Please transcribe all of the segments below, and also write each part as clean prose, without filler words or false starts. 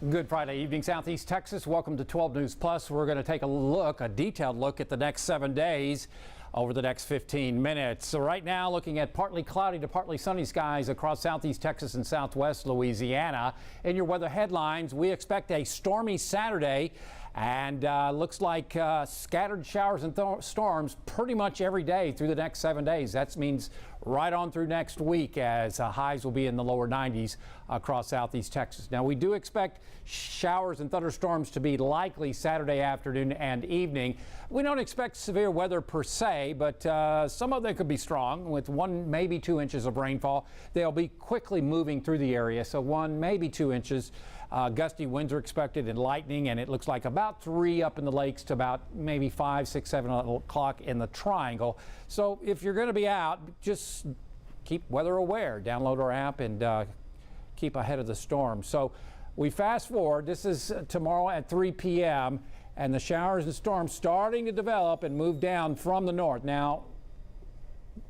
Good Friday evening, Southeast Texas. Welcome to 12 News Plus. We're going to take a detailed look at the next 7 days over the next 15 minutes. So right now, looking at partly cloudy to partly sunny skies across Southeast Texas and Southwest Louisiana. In your weather headlines, we expect a stormy Saturday and looks like scattered showers and storms pretty much every day through the next 7 days. That means right on through next week, as highs will be in the lower 90s across Southeast Texas. Now, we do expect showers and thunderstorms to be likely Saturday afternoon and evening. We don't expect severe weather per se, but some of them could be strong with 1, maybe 2 inches of rainfall. They'll be quickly moving through the area, so 1, maybe 2 inches. Gusty winds are expected and lightning, and it looks like about 3 up in the lakes to about maybe 5, 6, 7 o'clock in the triangle. So if you're going to be out, just keep weather aware. Download our app and keep ahead of the storm. So we fast forward. This is tomorrow at 3 p.m. and the showers and storms starting to develop and move down from the north. Now,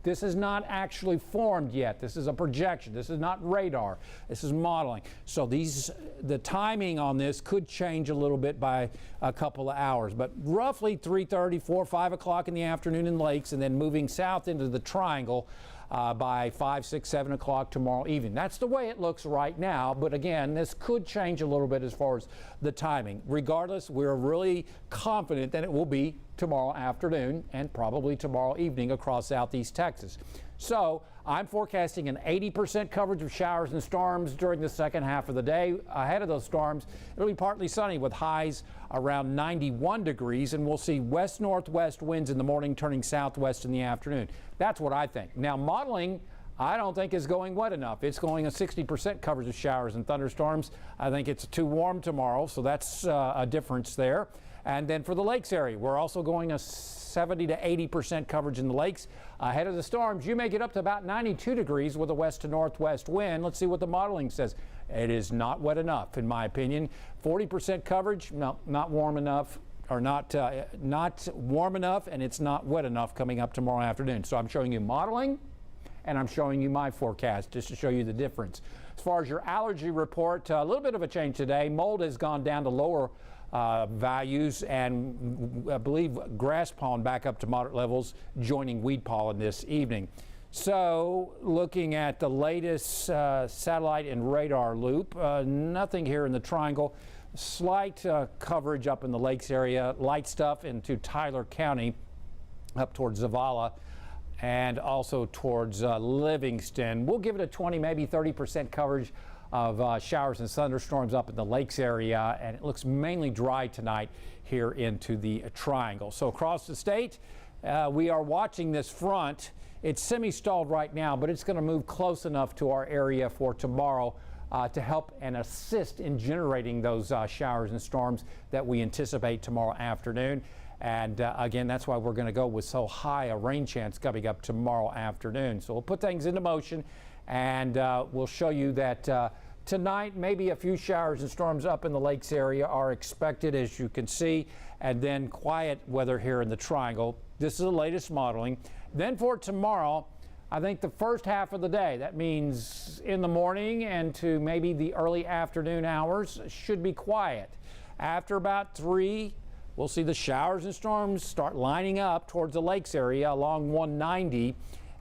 this is not actually formed yet. This is a projection. This is not radar. This is modeling. So the timing on this could change a little bit by a couple of hours, but roughly 3:30, 4, 5 o'clock in the afternoon in lakes, and then moving south into the triangle by 5, 6, 7 o'clock tomorrow evening. That's the way it looks right now, but again, this could change a little bit as far as the timing. Regardless, we're really confident that it will be tomorrow afternoon and probably tomorrow evening across Southeast Texas. So I'm forecasting an 80% coverage of showers and storms during the second half of the day. Ahead of those storms, it'll be partly sunny with highs around 91 degrees, and we'll see west-northwest winds in the morning turning southwest in the afternoon. That's what I think. Now, modeling, I don't think is going wet enough. It's going a 60% coverage of showers and thunderstorms. I think it's too warm tomorrow, so that's a difference there. And then for the lakes area, we're also going a 70 to 80% coverage in the lakes. Ahead of the storms, you may get up to about 92 degrees with a west to northwest wind. Let's see what the modeling says. It is not wet enough, in my opinion. 40% coverage, no, not warm enough, or not warm enough, and it's not wet enough coming up tomorrow afternoon. So I'm showing you modeling, and I'm showing you my forecast just to show you the difference. As far as your allergy report, a little bit of a change today. Mold has gone down to lower values, and I believe grass pollen back up to moderate levels, joining weed pollen this evening. So looking at the latest satellite and radar loop, nothing here in the triangle. Slight coverage up in the lakes area, light stuff into Tyler County up towards Zavala and also towards Livingston. We'll give it a 20, maybe 30% coverage of showers and thunderstorms up in the lakes area, and it looks mainly dry tonight here into the triangle. So across the state, we are watching this front. It's semi-stalled right now, but it's going to move close enough to our area for tomorrow to help and assist in generating those showers and storms that we anticipate tomorrow afternoon. And again, that's why we're going to go with so high a rain chance coming up tomorrow afternoon. So we'll put things into motion, and we'll show you that tonight maybe a few showers and storms up in the lakes area are expected, as you can see, and then quiet weather here in the triangle. This is the latest modeling. Then for tomorrow, I think the first half of the day, that means in the morning and to maybe the early afternoon hours, should be quiet. After about 3, we'll see the showers and storms start lining up towards the lakes area along 190.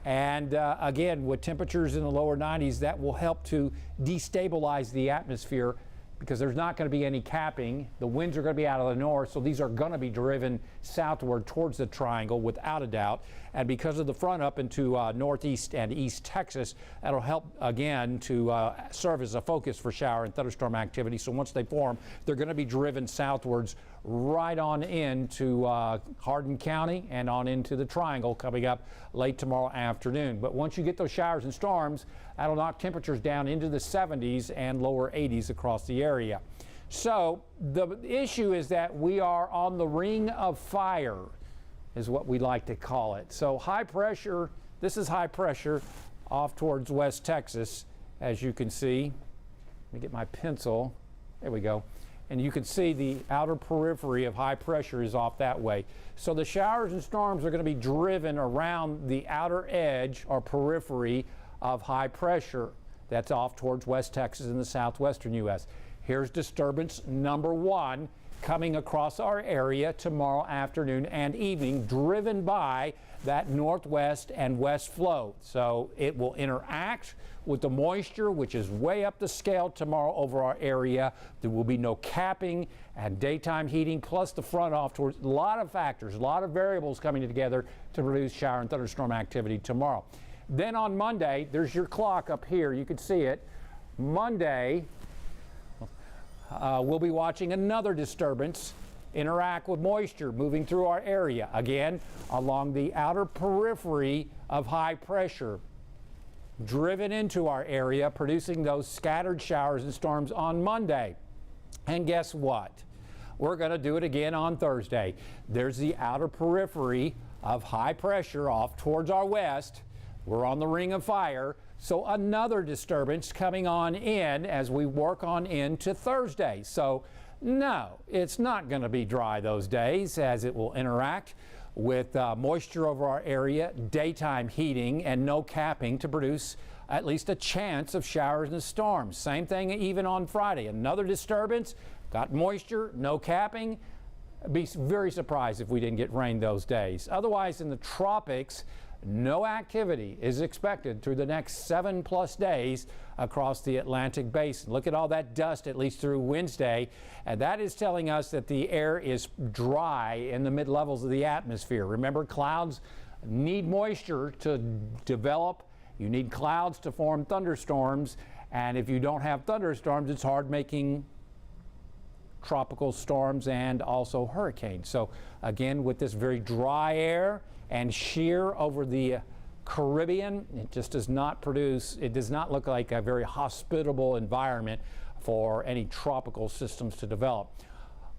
And again, with temperatures in the lower 90s, that will help to destabilize the atmosphere because there's not going to be any capping. The winds are going to be out of the north, so these are going to be driven southward towards the triangle without a doubt. And because of the front up into northeast and east Texas, that'll help again to serve as a focus for shower and thunderstorm activity. So once they form, they're going to be driven southwards right on into Hardin County and on into the triangle coming up late tomorrow afternoon. But once you get those showers and storms, that'll knock temperatures down into the 70s and lower 80s across the area. So the issue is that we are on the ring of fire, is what we like to call it. So high pressure, this is high pressure off towards West Texas, as you can see. Let me get my pencil. There we go. And you can see the outer periphery of high pressure is off that way. So the showers and storms are going to be driven around the outer edge or periphery of high pressure. That's off towards West Texas and the southwestern U.S. Here's disturbance number 1 coming across our area tomorrow afternoon and evening, driven by that northwest and west flow. So it will interact with the moisture, which is way up the scale tomorrow over our area. There will be no capping and daytime heating, plus the front off towards a lot of factors, a lot of variables coming together to produce shower and thunderstorm activity tomorrow. Then on Monday, there's your clock up here. You can see it. Monday, we'll be watching another disturbance interact with moisture moving through our area, again along the outer periphery of high pressure, driven into our area, producing those scattered showers and storms on Monday. And guess what? We're going to do it again on Thursday. There's the outer periphery of high pressure off towards our west. We're on the ring of fire. So another disturbance coming on in as we work on into Thursday. So no, it's not going to be dry those days, as it will interact with moisture over our area, daytime heating, and no capping to produce at least a chance of showers and storms. Same thing even on Friday. Another disturbance, got moisture, no capping. I'd be very surprised if we didn't get rain those days. Otherwise, in the tropics, no activity is expected through the next 7+ days across the Atlantic basin. Look at all that dust, at least through Wednesday, and that is telling us that the air is dry in the mid-levels of the atmosphere. Remember, clouds need moisture to develop. You need clouds to form thunderstorms, and if you don't have thunderstorms, it's hard making tropical storms and also hurricanes. So again, with this very dry air and shear over the Caribbean, it just does not produce, it does not look like a very hospitable environment for any tropical systems to develop.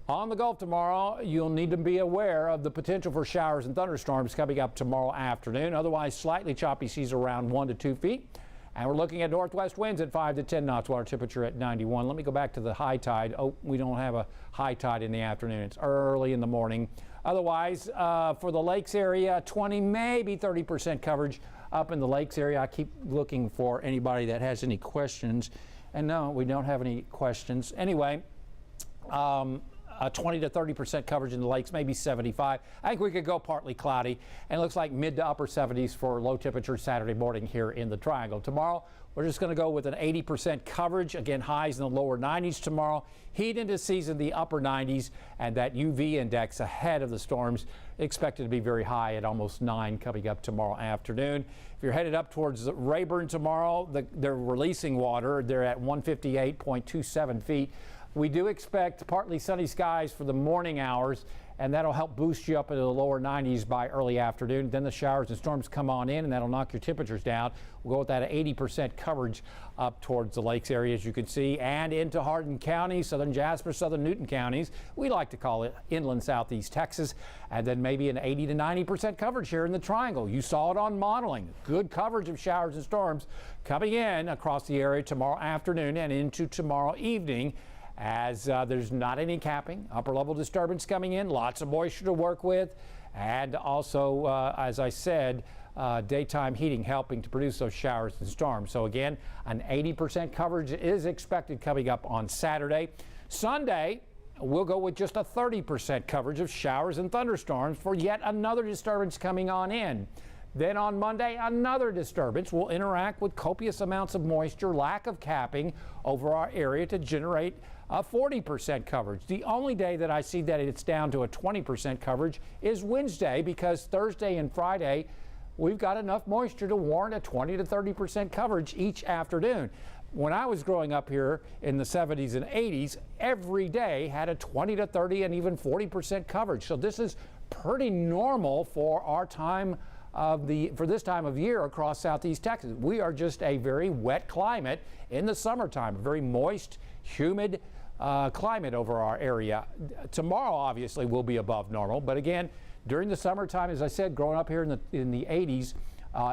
On the Gulf tomorrow, you'll need to be aware of the potential for showers and thunderstorms coming up tomorrow afternoon. Otherwise, slightly choppy seas around 1 to 2 feet. And we're looking at northwest winds at 5 to 10 knots, water temperature at 91. Let me go back to the high tide. Oh, we don't have a high tide in the afternoon. It's early in the morning. Otherwise, for the lakes area, 20, maybe 30% coverage up in the lakes area. I keep looking for anybody that has any questions. And no, we don't have any questions. Anyway, 20 to 30% coverage in the lakes, maybe 75. I think we could go partly cloudy, and it looks like mid to upper 70s for low temperature Saturday morning here in the Triangle. Tomorrow, we're just going to go with an 80% coverage. Again, highs in the lower 90s tomorrow. Heat into season, the upper 90s, and that UV index ahead of the storms expected to be very high at almost 9 coming up tomorrow afternoon. If you're headed up towards Rayburn tomorrow, they're releasing water. They're at 158.27 feet. We do expect partly sunny skies for the morning hours, and that'll help boost you up into the lower 90s by early afternoon. Then the showers and storms come on in, and that'll knock your temperatures down. We'll go with that 80% coverage up towards the lakes area, as you can see, and into Hardin County, southern Jasper, southern Newton counties. We like to call it inland southeast Texas, and then maybe an 80 to 90% coverage here in the Triangle. You saw it on modeling. Good coverage of showers and storms coming in across the area tomorrow afternoon and into tomorrow evening, as there's not any capping, upper level disturbance coming in, lots of moisture to work with, and also, as I said, daytime heating helping to produce those showers and storms. So again, an 80% coverage is expected coming up on Saturday. Sunday, we'll go with just a 30% coverage of showers and thunderstorms for yet another disturbance coming on in. Then on Monday, another disturbance will interact with copious amounts of moisture, lack of capping over our area to generate a 40% coverage. The only day that I see that it's down to a 20% coverage is Wednesday, because Thursday and Friday, we've got enough moisture to warrant a 20 to 30% coverage each afternoon. When I was growing up here in the 70s and 80s, every day had a 20 to 30 and even 40% coverage. So this is pretty normal for our time for this time of year across southeast Texas. We are just a very wet climate in the summertime, a very moist, humid climate over our area. Tomorrow obviously will be above normal, but again, during the summertime, as I said, growing up here in the 80s,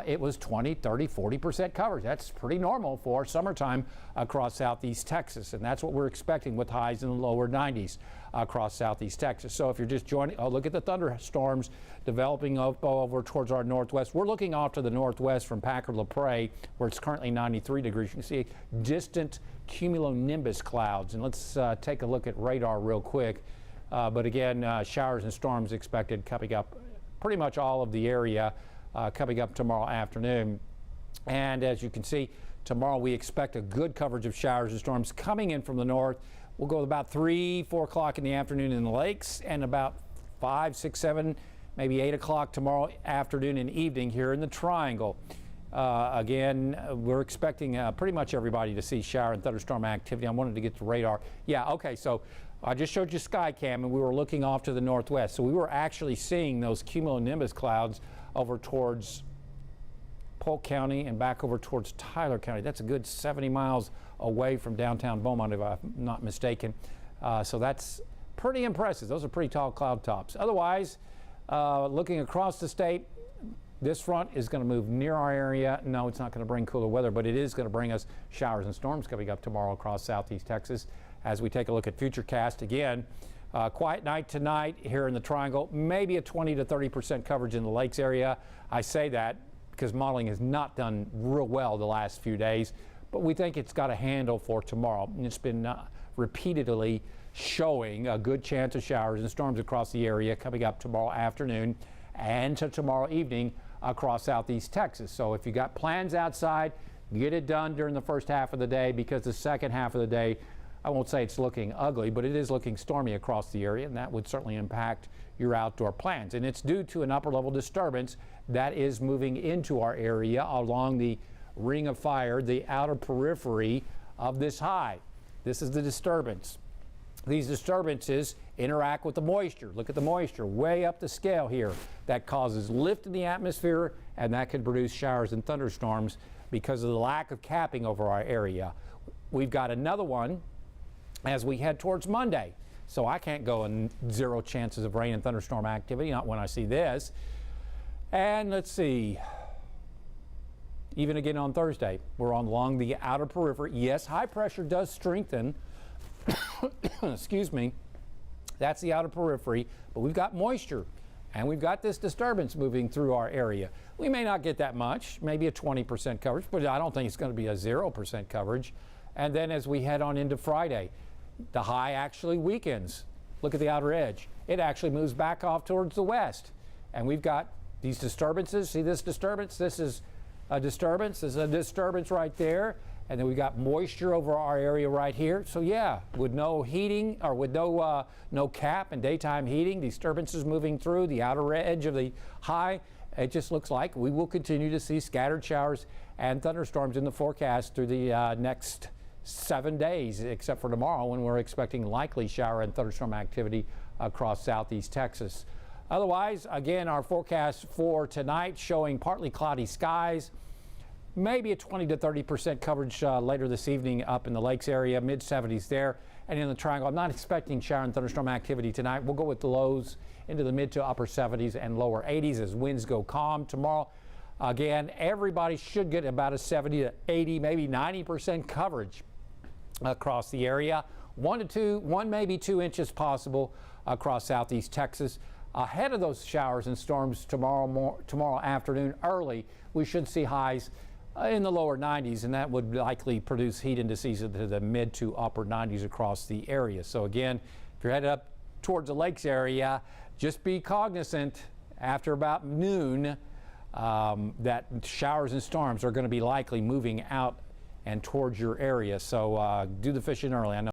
it was 20, 30, 40% coverage. That's pretty normal for summertime across southeast Texas, and that's what we're expecting with highs in the lower 90s across southeast Texas. So if you're just joining, look at the thunderstorms developing up over towards our northwest. We're looking off to the northwest from Packard-La Prairie, where it's currently 93 degrees. You can see distant cumulonimbus clouds, and let's take a look at radar real quick. But again, showers and storms expected coming up pretty much all of the area coming up tomorrow afternoon. And as you can see, tomorrow we expect a good coverage of showers and storms coming in from the north. We'll go about 3, 4 o'clock in the afternoon in the lakes, and about 5, 6, 7, maybe 8 o'clock tomorrow afternoon and evening here in the Triangle. Again, we're expecting pretty much everybody to see shower and thunderstorm activity. I wanted to get the radar. Yeah, okay, so I just showed you SkyCam, and we were looking off to the northwest. So we were actually seeing those cumulonimbus clouds over towards Polk County and back over towards Tyler County. That's a good 70 miles away from downtown Beaumont, if I'm not mistaken. So that's pretty impressive. Those are pretty tall cloud tops. Otherwise, looking across the state, this front is going to move near our area. No, it's not going to bring cooler weather, but it is going to bring us showers and storms coming up tomorrow across southeast Texas. As we take a look at Futurecast again, quiet night tonight here in the Triangle, maybe a 20 to 30% coverage in the lakes area. I say that because modeling has not done real well the last few days, but we think it's got a handle for tomorrow. And it's been repeatedly showing a good chance of showers and storms across the area coming up tomorrow afternoon and to tomorrow evening across southeast Texas. So if you got plans outside, get it done during the first half of the day, because the second half of the day, I won't say it's looking ugly, but it is looking stormy across the area, and that would certainly impact your outdoor plans. And it's due to an upper level disturbance that is moving into our area along the ring of fire, the outer periphery of this high. This is the disturbance. These disturbances interact with the moisture. Look at the moisture way up the scale here. That causes lift in the atmosphere, and that can produce showers and thunderstorms because of the lack of capping over our area. We've got another one as we head towards Monday. So I can't go in 0 chances of rain and thunderstorm activity, not when I see this. And let's see, even again on Thursday, we're along the outer periphery. Yes, high pressure does strengthen. Excuse me. That's the outer periphery, but we've got moisture, and we've got this disturbance moving through our area. We may not get that much, maybe a 20% coverage, but I don't think it's going to be a 0% coverage. And then as we head on into Friday, the high actually weakens. Look at the outer edge. It actually moves back off towards the west. And we've got these disturbances. See this disturbance? This is a disturbance. There's a disturbance right there. And then we've got moisture over our area right here. So yeah, with no heating, or with no cap and daytime heating, disturbances moving through the outer edge of the high, it just looks like we will continue to see scattered showers and thunderstorms in the forecast through the next 7 days, except for tomorrow, when we're expecting likely shower and thunderstorm activity across southeast Texas. Otherwise, again, our forecast for tonight showing partly cloudy skies, maybe a 20 to 30% coverage later this evening up in the lakes area, mid-70s there. And in the Triangle, I'm not expecting shower and thunderstorm activity tonight. We'll go with the lows into the mid to upper 70s and lower 80s as winds go calm tomorrow. Again, everybody should get about a 70 to 80, maybe 90% coverage across the area. 1 maybe 2 inches possible across southeast Texas. Ahead of those showers and storms tomorrow afternoon early, we should see highs in the lower 90s, and that would likely produce heat indices into the mid to upper 90s across the area. So again, if you're headed up towards the lakes area, just be cognizant after about noon that showers and storms are going to be likely moving out and towards your area. So do the fishing early. I know